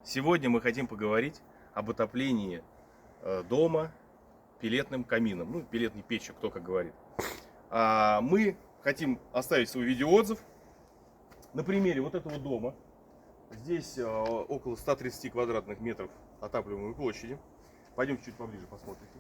Сегодня мы хотим поговорить об отоплении дома пеллетным камином, ну, пеллетной печью, кто как говорит. Мы хотим оставить свой видеоотзыв на примере вот этого дома. Здесь около 130 квадратных метров отапливаемой площади. Пойдемте чуть поближе посмотрите.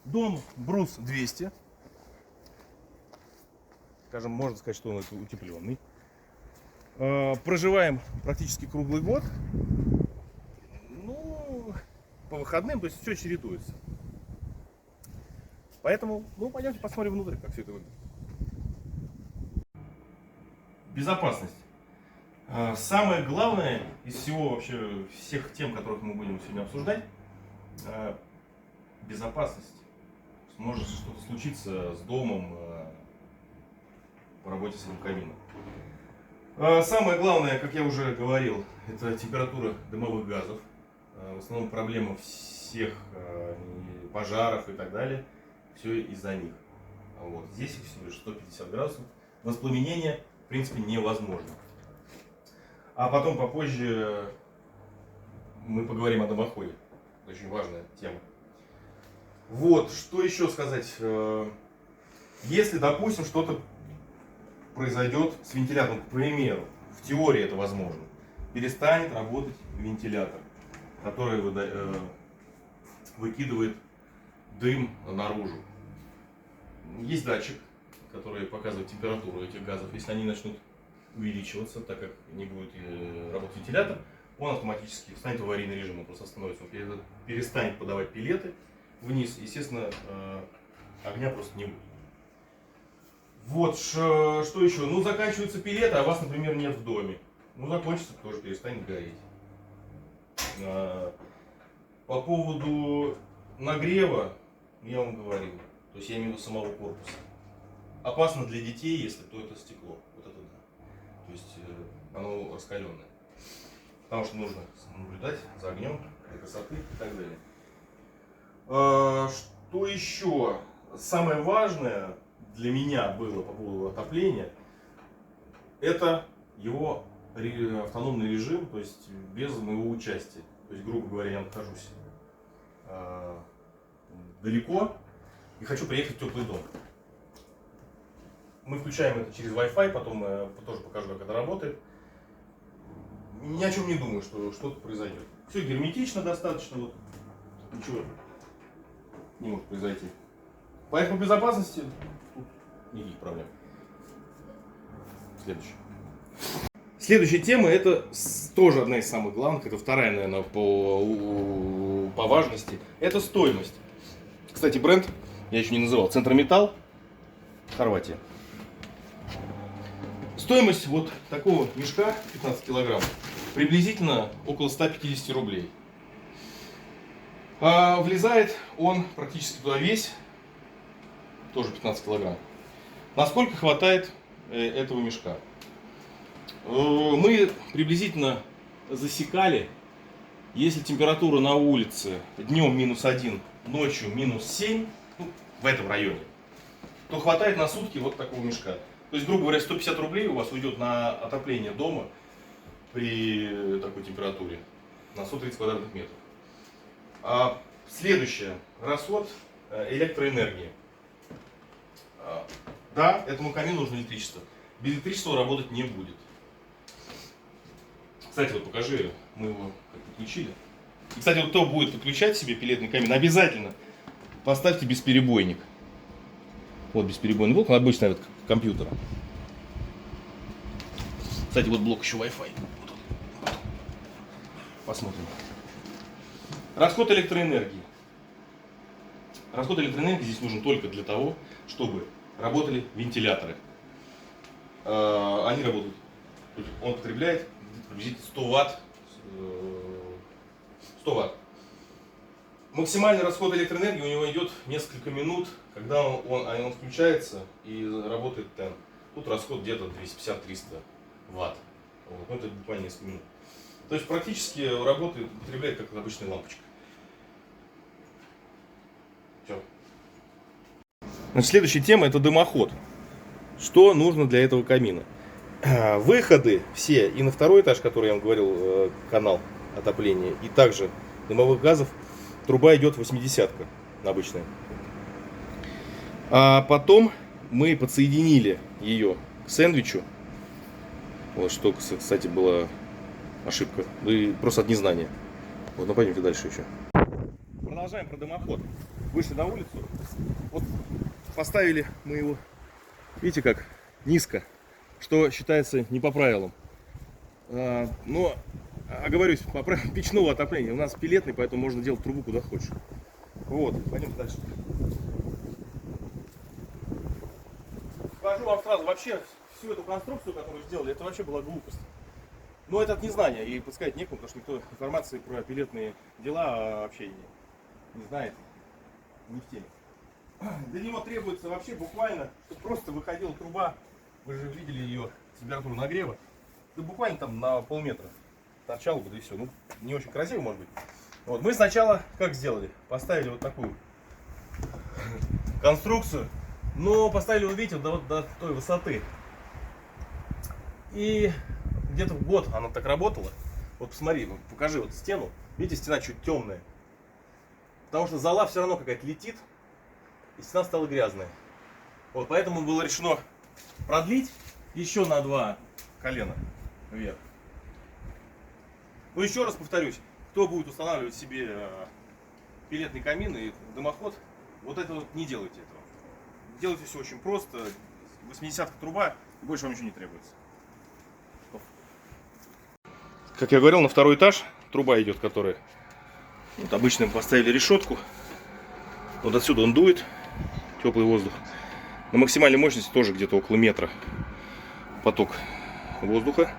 Дом брус 200. Скажем, можно сказать, что он утепленный. Проживаем практически круглый год. Ну, по выходным, то есть все чередуется. Поэтому, пойдемте посмотрим внутрь, как все это выглядит. Безопасность. Самое главное из всего вообще, всех тем, которых мы будем сегодня обсуждать, безопасность. Может что-то случиться с домом по работе с этим камином. Самое главное, как я уже говорил, это температура дымовых газов. В основном проблема всех пожаров и так далее, все из-за них. Вот. Здесь их всего лишь 150 градусов. Воспламенение, в принципе, невозможно. А потом попозже мы поговорим о дымоходе. Это очень важная тема. Вот, что еще сказать. Если, допустим, что-то произойдет с вентилятором, к примеру, в теории это возможно, перестанет работать вентилятор, который выкидывает дым наружу. Есть датчик, который показывает температуру этих газов. Если они начнут увеличиваться, так как не будет работать вентилятор, он автоматически встанет в аварийный режим, он просто остановится, он перестанет подавать пеллеты вниз, естественно, огня просто не будет. Вот, что еще? Заканчиваются пеллеты, а вас, например, нет в доме. Закончится, тоже перестанет гореть. По поводу нагрева, я вам говорил, то есть я имею в виду самого корпуса. Опасно для детей, если то это стекло. Вот это да. То есть оно раскаленное. Потому что нужно наблюдать за огнем, для красоты и так далее. Что еще? Самое важное для меня было по поводу отопления, это его автономный режим, то есть без моего участия. То есть, грубо говоря, я нахожусь далеко и хочу приехать в теплый дом. Мы включаем это через Wi-Fi, потом тоже покажу, как это работает. Ни о чем не думаю, что что-то произойдет. Все герметично достаточно, вот, ничего не может произойти. Поэтому безопасности тут никаких проблем. Следующая тема, это тоже одна из самых главных, это вторая, наверное, по важности. Это стоимость. Кстати, бренд я еще не называл. Центрометалл, Хорватия. Стоимость вот такого мешка 15 килограмм приблизительно около 150 рублей. Влезает он практически туда весь, тоже 15 килограмм. Насколько хватает этого мешка? Мы приблизительно засекали, если температура на улице днем -1, ночью -7, в этом районе, то хватает на сутки вот такого мешка. То есть, грубо говоря, 150 рублей у вас уйдет на отопление дома при такой температуре на 130 квадратных метров. Следующее. Расход электроэнергии. Да, этому камину нужно электричество. Без электричества работать не будет. Кстати, вот покажи, мы его подключили. И, кстати, вот кто будет подключать себе пеллетный камин, обязательно поставьте бесперебойник. Вот бесперебойный блок, он обычный от компьютера. Кстати, вот блок еще Wi-Fi. Посмотрим. Расход электроэнергии. Расход электроэнергии здесь нужен только для того, чтобы работали вентиляторы. Они работают. Он потребляет приблизительно 100 ватт. 100 ватт. Максимальный расход электроэнергии у него идет несколько минут, когда он включается и работает темп. Тут расход где-то 250-300 ватт. Вот. Это буквально несколько минут. То есть практически работает, потребляет как обычная лампочка. Все. Следующая тема — это дымоход. Что нужно для этого камина? Выходы все и на второй этаж, который я вам говорил, канал отопления, и также дымовых газов, труба идет 80-ка обычная. А потом мы подсоединили ее к сэндвичу. Вот что, кстати, была ошибка. И просто от незнания. Вот, ну пойдемте дальше еще. Продолжаем про дымоход. Вышли на улицу. Вот поставили мы его, видите как, низко, что считается не по правилам. Но, оговорюсь, по правилам печного отопления. У нас пеллетный, поэтому можно делать трубу куда хочешь. Вот, пойдем дальше. Скажу вам сразу, вообще всю эту конструкцию, которую сделали, это вообще была глупость. Но это от незнания, и подсказать некому, потому что никто информации про пеллетные дела вообще не знает, не в теме. Для него требуется вообще буквально, чтобы просто выходила труба, вы же видели ее температуру нагрева, да буквально там на полметра торчало бы, да и все. Ну, не очень красиво, может быть. Вот, мы сначала как сделали? Поставили вот такую конструкцию, но поставили, вот видите, вот до той высоты. И где-то год она так работала. Вот посмотри, покажи вот стену. Видите, стена чуть темная. Потому что зола все равно какая-то летит, и стена стала грязная. Вот поэтому было решено продлить еще на 2 колена вверх. Ну еще раз повторюсь, кто будет устанавливать себе пеллетный камин и дымоход, вот это вот не делайте этого. Делайте все очень просто. 80-ка труба, и больше вам ничего не требуется. Как я говорил, на второй этаж труба идет, которая... Вот обычно мы поставили решетку. Вот отсюда он дует, теплый воздух. На максимальной мощности тоже где-то около метра поток воздуха.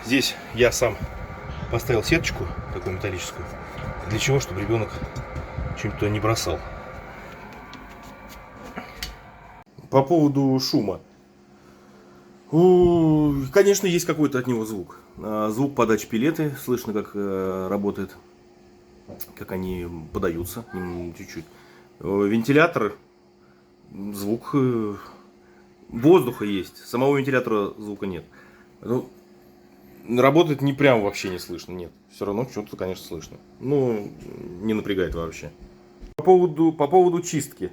Здесь я сам поставил сеточку, такую металлическую. Для чего? Чтобы ребенок что-нибудь туда не бросал. По поводу шума. Конечно, есть какой-то от него звук. Звук подачи пеллеты. Слышно, как работает, как они подаются чуть-чуть. Вентилятор. Звук воздуха есть. Самого вентилятора звука нет. Ну, работает не прям вообще не слышно. Нет. Все равно что-то, конечно, слышно. Ну, не напрягает вообще. По поводу чистки.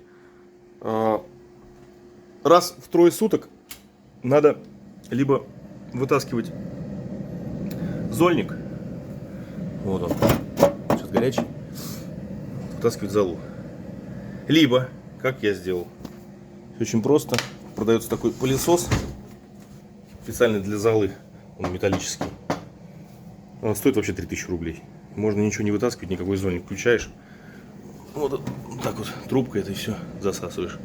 Раз в трое суток надо либо вытаскивать зольник, вот он, сейчас горячий, вытаскивать золу. Либо, как я сделал, очень просто, продается такой пылесос, специально для золы, он металлический. Он стоит вообще 3000 рублей. Можно ничего не вытаскивать, никакой зольник включаешь. Вот так вот, трубкой это и все засасываешь.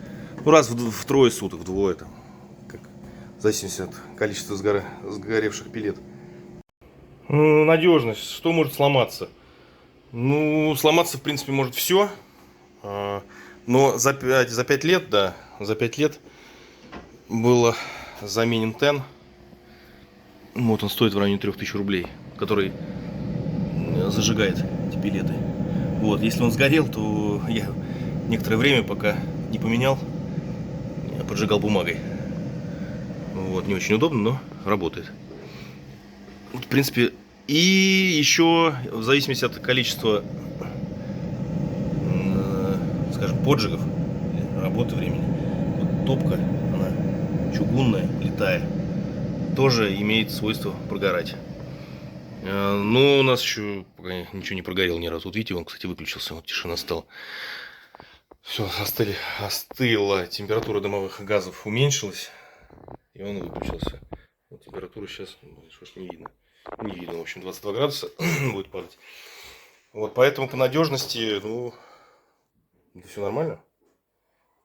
Ну, раз в трое суток, вдвое там. В зависимости от количества сгоревших пеллет. Надежность. Что может сломаться? Ну, сломаться, в принципе, может все. Но за 5 лет, да, за 5 лет было заменен тен. Вот он стоит в районе 3000 рублей, который зажигает эти пеллеты. Вот, если он сгорел, то я некоторое время, пока не поменял, я поджигал бумагой. Вот, не очень удобно, но работает. Вот, в принципе, и еще в зависимости от количества, скажем, поджигов, работы времени, вот топка, она чугунная, литая, тоже имеет свойство прогорать. Но у нас еще пока ничего не прогорело ни разу. Вот видите, он, кстати, выключился, вот тишина стала. Все, остыла, температура дымовых газов уменьшилась. И он выключился. Вот температура сейчас, что ж не видно. Не видно, в общем, 22 градуса будет падать. Вот, поэтому по надежности, ну, все нормально.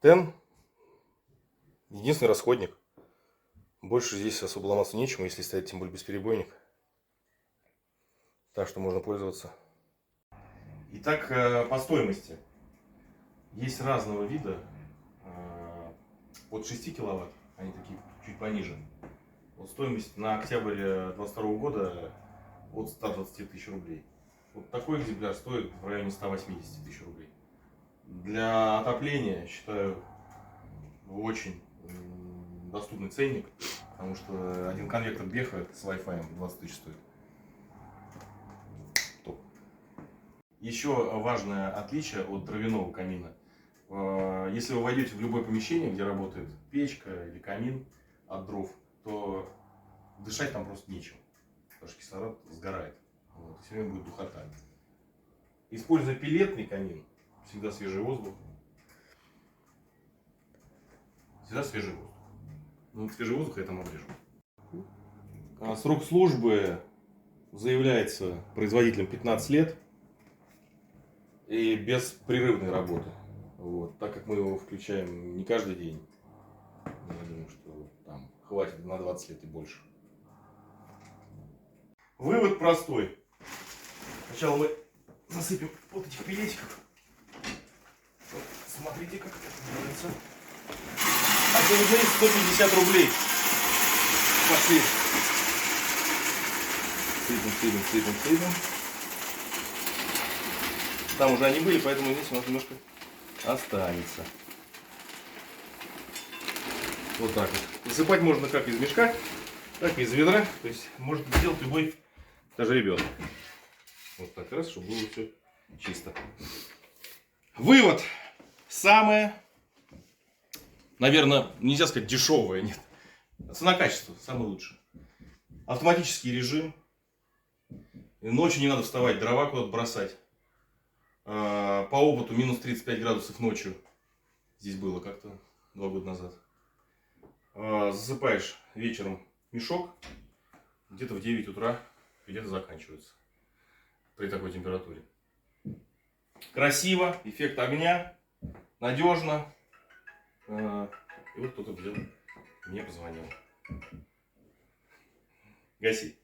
Тен единственный расходник. Больше здесь особо ломаться нечему, если ставить тем более бесперебойник. Так что можно пользоваться. Итак, по стоимости. Есть разного вида. От 6 киловатт, они такие чуть пониже. Вот стоимость на октябрь 2022 года от 120 тысяч рублей. Вот такой экземпляр стоит в районе 180 тысяч рублей. Для отопления, считаю, очень доступный ценник, потому что один конвектор Беха с Wi-Fi 20 тысяч стоит. Топ. Еще важное отличие от дровяного камина. Если вы войдете в любое помещение, где работает печка или камин от дров, то дышать там просто нечем, потому что кислород сгорает. Вот, все время будет духота. Используя пеллетный камин, всегда свежий воздух. Всегда свежий воздух. Ну, свежий воздух я там обрежу. Срок службы заявляется производителем 15 лет и беспрерывной работы. Вот, так как мы его включаем не каждый день, я думаю, что там хватит на 20 лет и больше. Вывод простой. Сначала мы засыпем вот этих пилетиков. Вот, смотрите, как это делается. Очередные 150 рублей. Пошли. Сыпем. Там уже они были, поэтому здесь у нас немножко останется. Вот так вот. Засыпать можно как из мешка, так и из ведра. То есть может сделать любой, даже ребенок. Вот так раз, чтобы было все чисто. Вывод. Самое, наверное, нельзя сказать дешевое, нет. Цена-качество самое лучшее. Автоматический режим. Ночью не надо вставать, дрова куда-то бросать. По опыту минус 35 градусов ночью. Здесь было как-то 2 года назад. Засыпаешь вечером мешок. Где-то в 9 утра где-то заканчивается. При такой температуре. Красиво, эффект огня, надежно. И вот кто-то мне позвонил. Гаси.